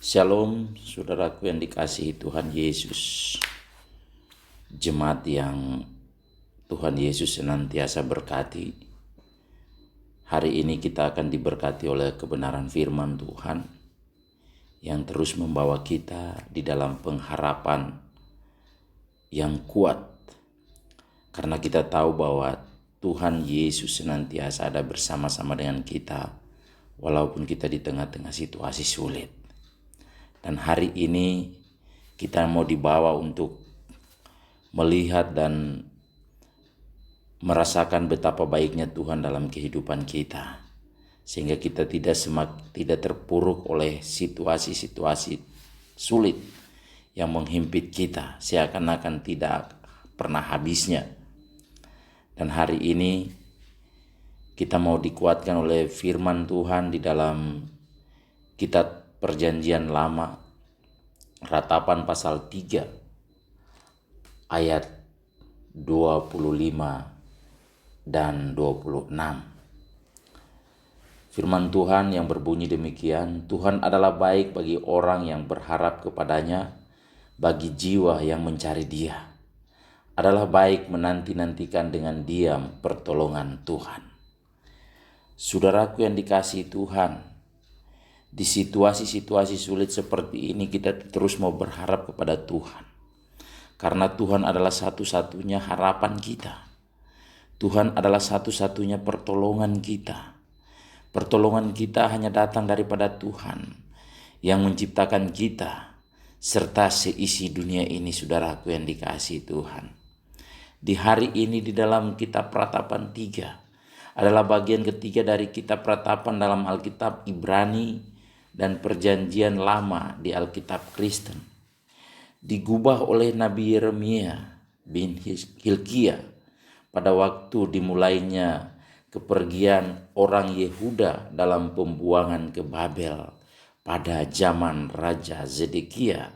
Shalom, saudaraku yang dikasihi Tuhan Yesus. Jemaat yang Tuhan Yesus senantiasa berkati. Hari ini kita akan diberkati oleh kebenaran firman Tuhan yang terus membawa kita di dalam pengharapan yang kuat. Karena kita tahu bahwa Tuhan Yesus senantiasa ada bersama-sama dengan kita walaupun kita di tengah-tengah situasi sulit. Dan hari ini kita mau dibawa untuk melihat dan merasakan betapa baiknya Tuhan dalam kehidupan kita. Sehingga kita tidak terpuruk oleh situasi-situasi sulit yang menghimpit kita. Seakan-akan tidak pernah habisnya. Dan hari ini kita mau dikuatkan oleh firman Tuhan di dalam kitab Perjanjian Lama, Ratapan pasal 3 ayat 25 dan 26. Firman Tuhan yang berbunyi demikian, Tuhan adalah baik bagi orang yang berharap kepadanya, bagi jiwa yang mencari Dia. Adalah baik menanti-nantikan dengan diam pertolongan Tuhan. Saudaraku yang dikasihi Tuhan, di situasi-situasi sulit seperti ini kita terus mau berharap kepada Tuhan. Karena Tuhan adalah satu-satunya harapan kita. Tuhan adalah satu-satunya pertolongan kita. Pertolongan kita hanya datang daripada Tuhan yang menciptakan kita serta seisi dunia ini, saudaraku yang dikasihi Tuhan. Di hari ini di dalam kitab Ratapan 3 adalah bagian ketiga dari kitab Ratapan dalam Alkitab Ibrani dan Perjanjian Lama di Alkitab Kristen. Digubah oleh Nabi Yeremia bin Hilkia pada waktu dimulainya kepergian orang Yehuda dalam pembuangan ke Babel pada zaman Raja Zedekia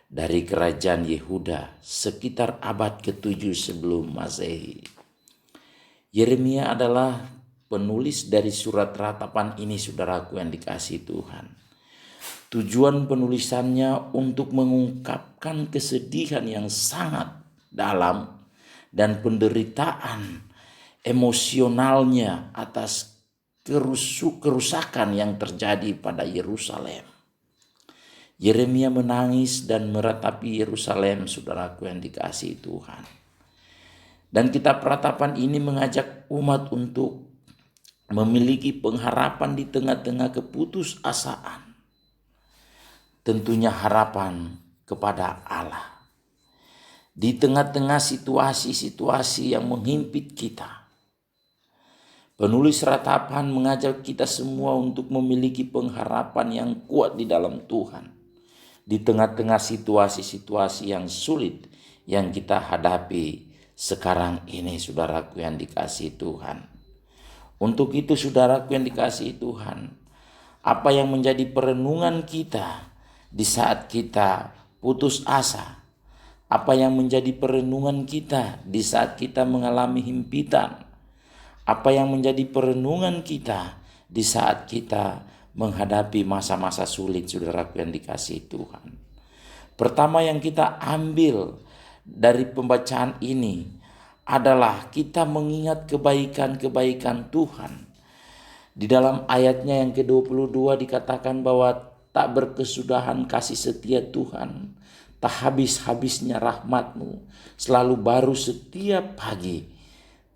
dari kerajaan Yehuda sekitar abad ke-7 sebelum Masehi. Yeremia adalah penulis dari surat ratapan ini, saudaraku yang dikasihi Tuhan. Tujuan penulisannya untuk mengungkapkan kesedihan yang sangat dalam dan penderitaan emosionalnya atas kerusakan yang terjadi pada Yerusalem. Yeremia menangis dan meratapi Yerusalem, saudaraku yang dikasihi Tuhan. Dan kitab Ratapan ini mengajak umat untuk memiliki pengharapan di tengah-tengah keputusasaan. Tentunya harapan kepada Allah. Di tengah-tengah situasi-situasi yang menghimpit kita. Penulis Ratapan mengajak kita semua untuk memiliki pengharapan yang kuat di dalam Tuhan. Di tengah-tengah situasi-situasi yang sulit yang kita hadapi sekarang ini, saudaraku yang dikasihi Tuhan. Untuk itu, saudaraku yang dikasihi Tuhan, apa yang menjadi perenungan kita di saat kita putus asa, apa yang menjadi perenungan kita di saat kita mengalami himpitan, apa yang menjadi perenungan kita di saat kita menghadapi masa-masa sulit, saudaraku yang dikasihi Tuhan. Pertama yang kita ambil dari pembacaan ini adalah kita mengingat kebaikan-kebaikan Tuhan. Di dalam ayatnya yang ke-22 dikatakan bahwa tak berkesudahan kasih setia Tuhan, tak habis-habisnya rahmat-Mu, selalu baru setiap pagi,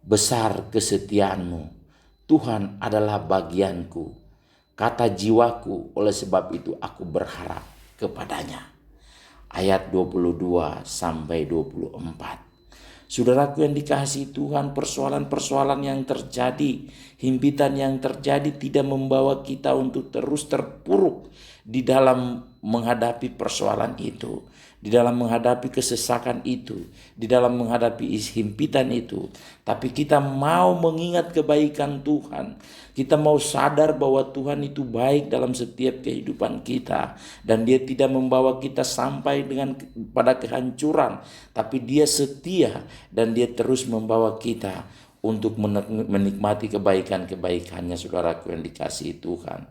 besar kesetiaan-Mu. Tuhan adalah bagianku, kata jiwaku, oleh sebab itu aku berharap kepadanya. Ayat 22 sampai 24. Saudaraku yang dikasihi Tuhan, persoalan-persoalan yang terjadi, himpitan yang terjadi tidak membawa kita untuk terus terpuruk di dalam menghadapi persoalan itu, di dalam menghadapi kesesakan itu, di dalam menghadapi himpitan itu. Tapi kita mau mengingat kebaikan Tuhan. Kita mau sadar bahwa Tuhan itu baik dalam setiap kehidupan kita. Dan Dia tidak membawa kita sampai pada kehancuran. Tapi Dia setia dan Dia terus membawa kita untuk menikmati kebaikan-kebaikannya, saudaraku yang dikasihi Tuhan.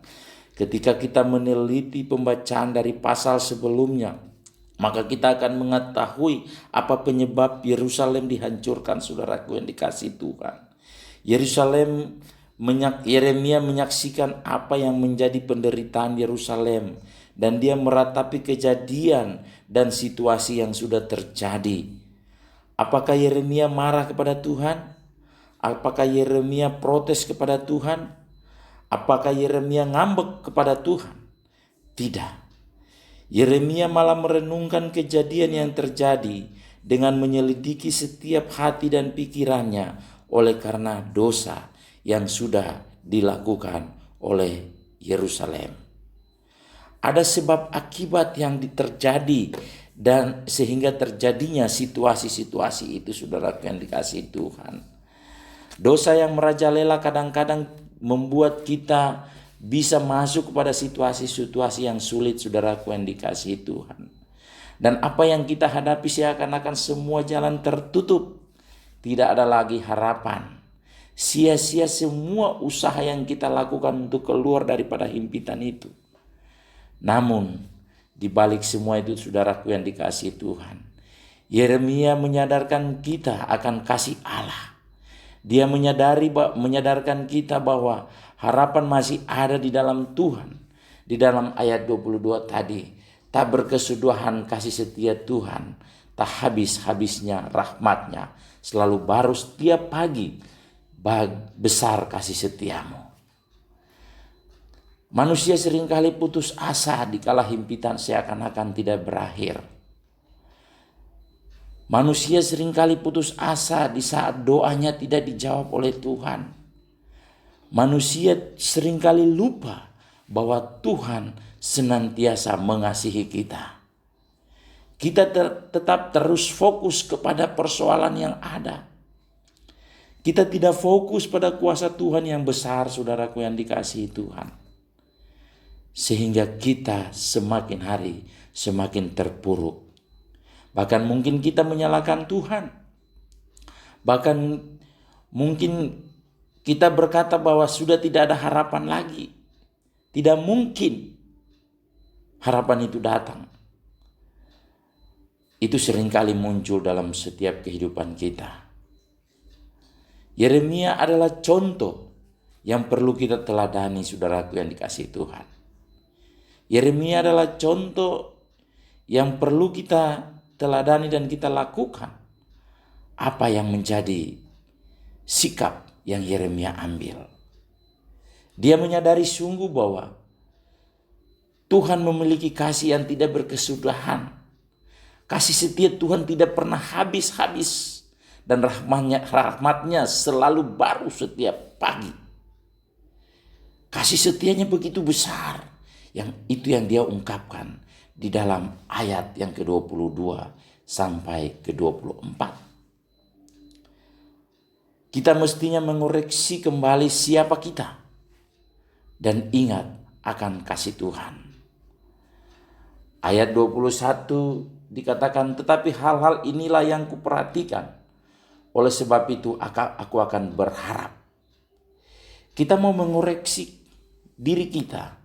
Ketika kita meneliti pembacaan dari pasal sebelumnya, maka kita akan mengetahui apa penyebab Yerusalem dihancurkan, saudaraku yang dikasihi Tuhan. Yeremia menyaksikan apa yang menjadi penderitaan Yerusalem, dan dia meratapi kejadian dan situasi yang sudah terjadi. Apakah Yeremia marah kepada Tuhan? Apakah Yeremia protes kepada Tuhan? Apakah Yeremia ngambek kepada Tuhan? Tidak. Yeremia malah merenungkan kejadian yang terjadi dengan menyelidiki setiap hati dan pikirannya oleh karena dosa yang sudah dilakukan oleh Yerusalem. Ada sebab akibat yang terjadi dan sehingga terjadinya situasi-situasi itu, saudara yang dikasihi Tuhan. Dosa yang merajalela kadang-kadang membuat kita bisa masuk kepada situasi-situasi yang sulit, saudaraku yang dikasihi Tuhan. Dan apa yang kita hadapi seakan-akan semua jalan tertutup. Tidak ada lagi harapan. Sia-sia semua usaha yang kita lakukan untuk keluar daripada himpitan itu. Namun, di balik semua itu, saudaraku yang dikasihi Tuhan, Yeremia menyadarkan kita akan kasih Allah. Dia menyadarkan kita bahwa harapan masih ada di dalam Tuhan. Di dalam ayat 22 tadi, tak berkesudahan kasih setia Tuhan, tak habis-habisnya rahmatnya, selalu baru setiap pagi, besar kasih setiamu. Manusia seringkali putus asa dikala himpitan seakan-akan tidak berakhir. Manusia seringkali putus asa di saat doanya tidak dijawab oleh Tuhan. Manusia seringkali lupa bahwa Tuhan senantiasa mengasihi kita. Kita tetap terus fokus kepada persoalan yang ada. Kita tidak fokus pada kuasa Tuhan yang besar, saudaraku yang dikasihi Tuhan. Sehingga kita semakin hari semakin terpuruk. Bahkan mungkin kita menyalahkan Tuhan. Bahkan mungkin kita berkata bahwa sudah tidak ada harapan lagi. Tidak mungkin harapan itu datang. Itu seringkali muncul dalam setiap kehidupan kita. Yeremia adalah contoh yang perlu kita teladani, saudaraku yang dikasihi Tuhan. Yeremia adalah contoh yang perlu kita teladani dan kita lakukan. Apa yang menjadi sikap yang Yeremia ambil. Dia menyadari sungguh bahwa Tuhan memiliki kasih yang tidak berkesudahan. Kasih setia Tuhan tidak pernah habis-habis. Dan rahmatnya selalu baru setiap pagi. Kasih setianya begitu besar. Itu yang dia ungkapkan di dalam ayat yang ke-22 sampai ke-24. Kita mestinya mengoreksi kembali siapa kita dan ingat akan kasih Tuhan. Ayat 21 dikatakan, tetapi hal-hal inilah yang kuperhatikan. Oleh sebab itu aku akan berharap. Kita mau mengoreksi diri kita.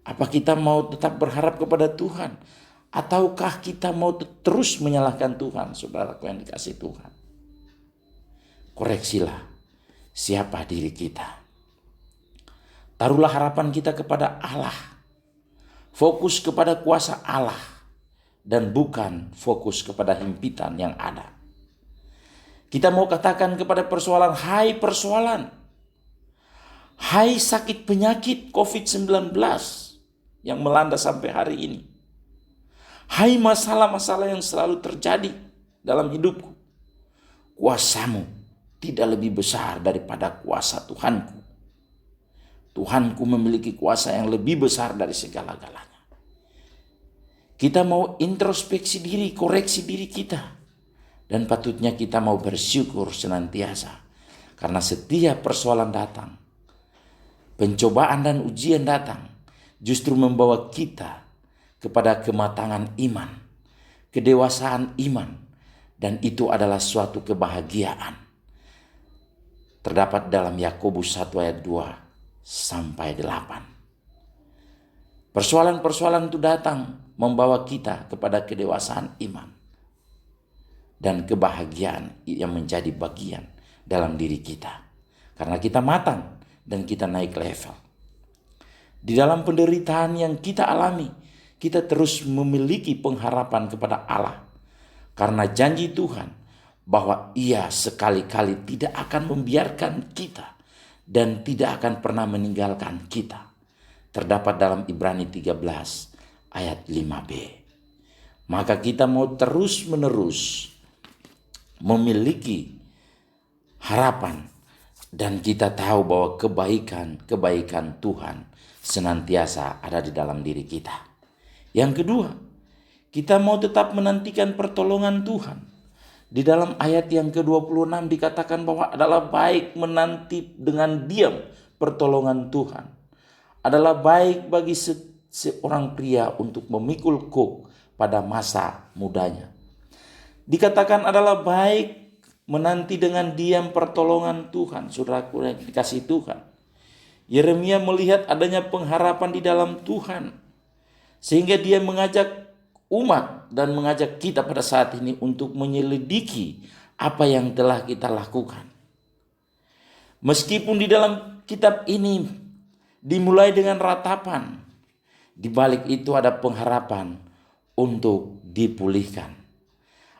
Apa kita mau tetap berharap kepada Tuhan? Ataukah kita mau terus menyalahkan Tuhan, saudaraku yang dikasihi Tuhan? Koreksilah siapa diri kita. Taruhlah harapan kita kepada Allah. Fokus kepada kuasa Allah. Dan bukan fokus kepada himpitan yang ada. Kita mau katakan kepada persoalan, hai persoalan. Hai sakit penyakit COVID-19 yang melanda sampai hari ini. Hai masalah-masalah yang selalu terjadi dalam hidupku. Kuasamu tidak lebih besar daripada kuasa Tuhanku. Tuhanku memiliki kuasa yang lebih besar dari segala-galanya. Kita mau introspeksi diri, koreksi diri kita. Dan patutnya kita mau bersyukur senantiasa. Karena setiap persoalan datang, pencobaan dan ujian datang, justru membawa kita kepada kematangan iman, kedewasaan iman, dan itu adalah suatu kebahagiaan. Terdapat dalam Yakobus 1 ayat 2 sampai 8. Persoalan-persoalan itu datang membawa kita kepada kedewasaan iman dan kebahagiaan yang menjadi bagian dalam diri kita. Karena kita matang dan kita naik level. Di dalam penderitaan yang kita alami, kita terus memiliki pengharapan kepada Allah. Karena janji Tuhan bahwa Ia sekali-kali tidak akan membiarkan kita dan tidak akan pernah meninggalkan kita. Terdapat dalam Ibrani 13 ayat 5b. Maka kita mau terus-menerus memiliki harapan dan kita tahu bahwa kebaikan Tuhan senantiasa ada di dalam diri kita. Yang kedua, kita mau tetap menantikan pertolongan Tuhan. Di dalam ayat yang ke-26 dikatakan bahwa adalah baik menanti dengan diam pertolongan Tuhan. Adalah baik bagi seorang pria untuk memikul kuk pada masa mudanya. Dikatakan adalah baik menanti dengan diam pertolongan Tuhan. Saudaraku yang dikasihi Tuhan, Yeremia melihat adanya pengharapan di dalam Tuhan, sehingga dia mengajak umat dan mengajak kita pada saat ini untuk menyelidiki apa yang telah kita lakukan. Meskipun di dalam kitab ini dimulai dengan ratapan, di balik itu ada pengharapan untuk dipulihkan.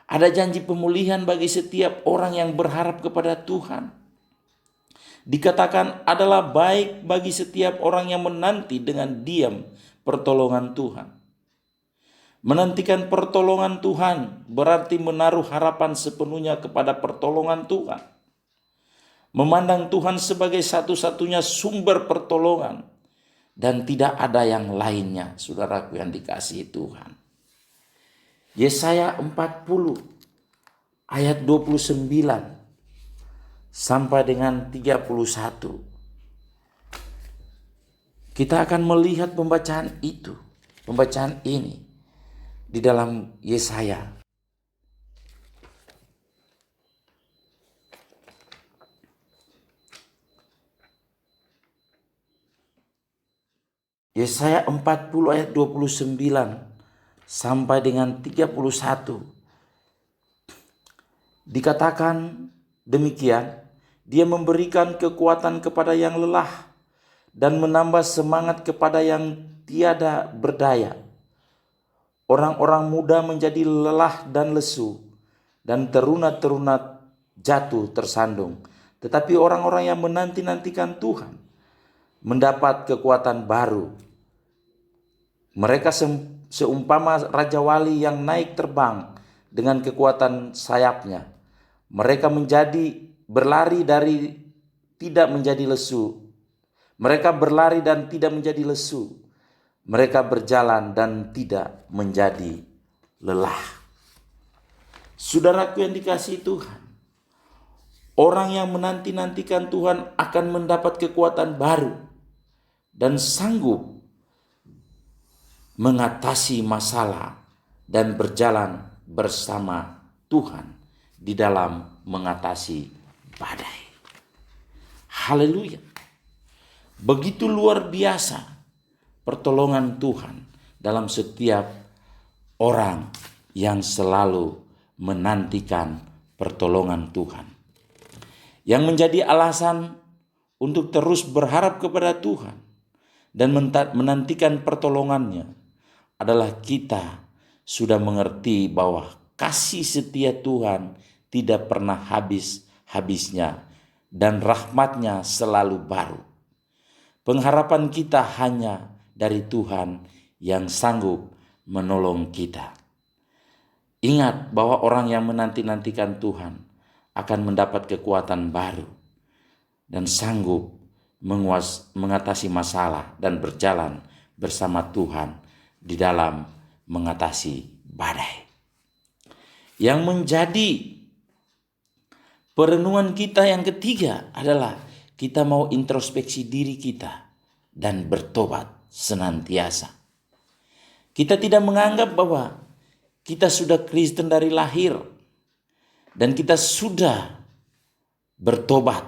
Ada janji pemulihan bagi setiap orang yang berharap kepada Tuhan. Dikatakan adalah baik bagi setiap orang yang menanti dengan diam pertolongan Tuhan. Menantikan pertolongan Tuhan berarti menaruh harapan sepenuhnya kepada pertolongan Tuhan. Memandang Tuhan sebagai satu-satunya sumber pertolongan dan tidak ada yang lainnya, saudaraku yang dikasihi Tuhan. Yesaya 40 ayat 29 sampai dengan 31. Kita akan melihat pembacaan ini di dalam Yesaya. Yesaya 40 ayat 29 sampai dengan 31. Dikatakan demikian, Dia memberikan kekuatan kepada yang lelah dan menambah semangat kepada yang tiada berdaya. Orang-orang muda menjadi lelah dan lesu, dan teruna-teruna jatuh tersandung. Tetapi orang-orang yang menanti-nantikan Tuhan mendapat kekuatan baru. Mereka seumpama Raja Wali yang naik terbang dengan kekuatan sayapnya. Mereka berlari dari tidak menjadi lesu. Mereka berlari dan tidak menjadi lesu. Mereka berjalan dan tidak menjadi lelah. Saudaraku yang dikasihi Tuhan, orang yang menanti-nantikan Tuhan akan mendapat kekuatan baru dan sanggup mengatasi masalah dan berjalan bersama Tuhan di dalam mengatasi badai. Haleluya. Begitu luar biasa pertolongan Tuhan dalam setiap orang yang selalu menantikan pertolongan Tuhan. Yang menjadi alasan untuk terus berharap kepada Tuhan dan menantikan pertolongannya adalah kita sudah mengerti bahwa kasih setia Tuhan tidak pernah habis-habisnya dan rahmatnya selalu baru. Pengharapan kita hanya dari Tuhan yang sanggup menolong kita. Ingat bahwa orang yang menanti-nantikan Tuhan akan mendapat kekuatan baru dan sanggup mengatasi masalah dan berjalan bersama Tuhan di dalam mengatasi badai. Yang menjadi perenungan kita yang ketiga adalah kita mau introspeksi diri kita dan bertobat senantiasa. Kita tidak menganggap bahwa kita sudah Kristen dari lahir dan kita sudah bertobat.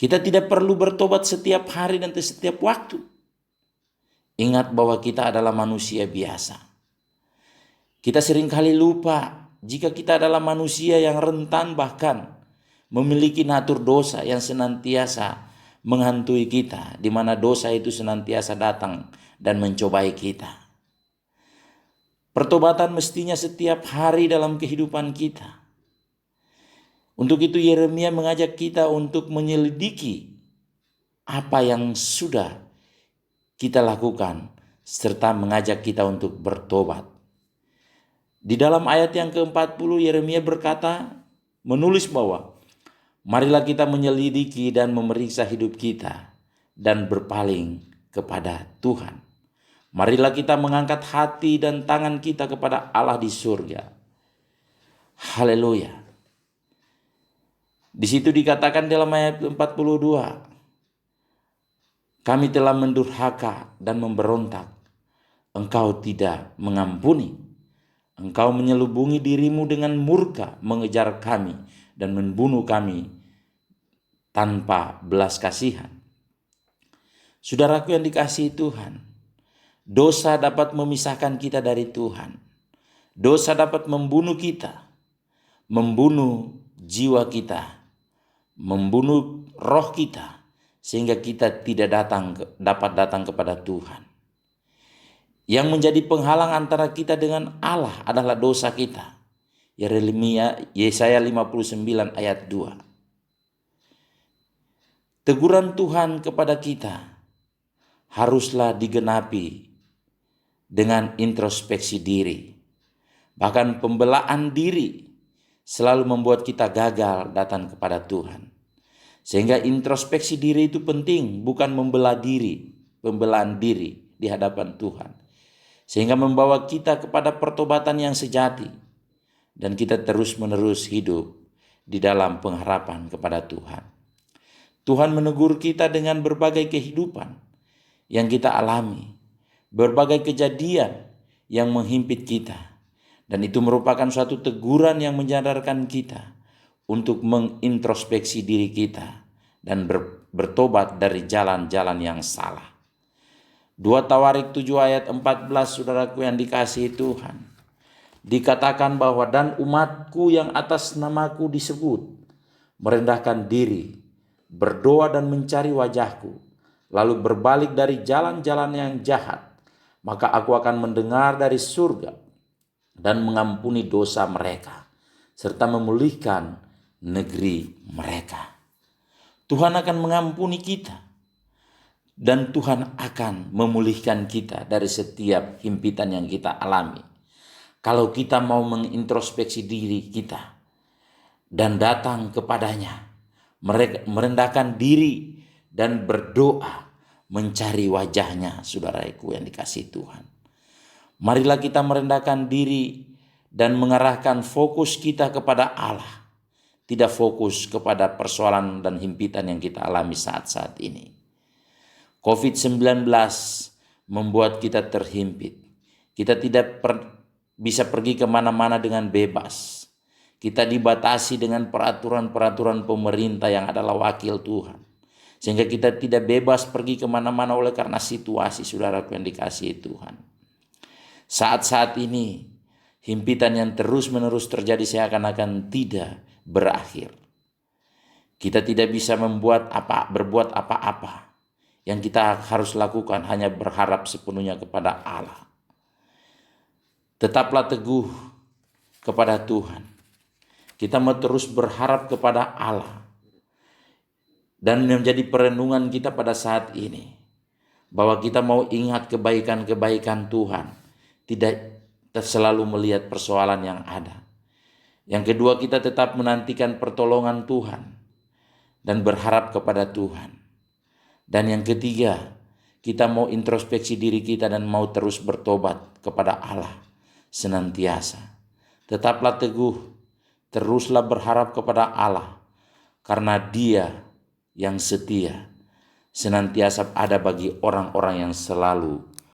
Kita tidak perlu bertobat setiap hari dan setiap waktu. Ingat bahwa kita adalah manusia biasa. Kita seringkali lupa jika kita adalah manusia yang rentan, bahkan memiliki natur dosa yang senantiasa menghantui kita, di mana dosa itu senantiasa datang dan mencobai kita. Pertobatan mestinya setiap hari dalam kehidupan kita. Untuk itu Yeremia mengajak kita untuk menyelidiki apa yang sudah kita lakukan, serta mengajak kita untuk bertobat. Di dalam ayat yang ke-40 Yeremia berkata, menulis bahwa marilah kita menyelidiki dan memeriksa hidup kita dan berpaling kepada Tuhan. Marilah kita mengangkat hati dan tangan kita kepada Allah di surga. Haleluya. Di situ dikatakan dalam ayat 42, kami telah mendurhaka dan memberontak. Engkau tidak mengampuni. Engkau menyelubungi dirimu dengan murka, mengejar kami dan membunuh kami tanpa belas kasihan. Saudaraku yang dikasihi Tuhan, dosa dapat memisahkan kita dari Tuhan. Dosa dapat membunuh kita, membunuh jiwa kita, membunuh roh kita, sehingga kita tidak dapat datang kepada Tuhan. Yang menjadi penghalang antara kita dengan Allah adalah dosa kita. Yesaya 59 ayat 2. Teguran Tuhan kepada kita haruslah digenapi dengan introspeksi diri. Bahkan pembelaan diri selalu membuat kita gagal datang kepada Tuhan. Sehingga introspeksi diri itu penting, bukan pembelaan diri di hadapan Tuhan. Sehingga membawa kita kepada pertobatan yang sejati. Dan kita terus-menerus hidup di dalam pengharapan kepada Tuhan. Tuhan menegur kita dengan berbagai kehidupan yang kita alami. Berbagai kejadian yang menghimpit kita. Dan itu merupakan suatu teguran yang menyadarkan kita untuk mengintrospeksi diri kita dan bertobat dari jalan-jalan yang salah. 2 Tawarik 7 ayat 14, saudaraku yang dikasihi Tuhan. Dikatakan bahwa dan umatku yang atas namaku disebut merendahkan diri, berdoa dan mencari wajahku, lalu berbalik dari jalan-jalan yang jahat, maka aku akan mendengar dari surga dan mengampuni dosa mereka, serta memulihkan negeri mereka. Tuhan akan mengampuni kita. Dan Tuhan akan memulihkan kita dari setiap himpitan yang kita alami. Kalau kita mau mengintrospeksi diri kita dan datang kepadanya, merendahkan diri dan berdoa, mencari wajahnya, saudaraku yang dikasihi Tuhan. Marilah kita merendahkan diri dan mengarahkan fokus kita kepada Allah. Tidak fokus kepada persoalan dan himpitan yang kita alami saat-saat ini. COVID-19 membuat kita terhimpit. Kita tidak bisa pergi kemana-mana dengan bebas. Kita dibatasi dengan peraturan-peraturan pemerintah yang adalah wakil Tuhan. Sehingga kita tidak bebas pergi kemana-mana oleh karena situasi, saudaraku yang dikasihi Tuhan. Saat-saat ini, himpitan yang terus-menerus terjadi seakan-akan tidak berakhir. Kita tidak bisa berbuat apa-apa. Yang kita harus lakukan hanya berharap sepenuhnya kepada Allah. Tetaplah teguh kepada Tuhan. Kita mau terus berharap kepada Allah. Dan menjadi perenungan kita pada saat ini. Bahwa kita mau ingat kebaikan-kebaikan Tuhan. Tidak selalu melihat persoalan yang ada. Yang kedua, kita tetap menantikan pertolongan Tuhan. Dan berharap kepada Tuhan. Dan yang ketiga, kita mau introspeksi diri kita dan mau terus bertobat kepada Allah senantiasa. Tetaplah teguh, teruslah berharap kepada Allah, karena Dia yang setia senantiasa ada bagi orang-orang yang selalu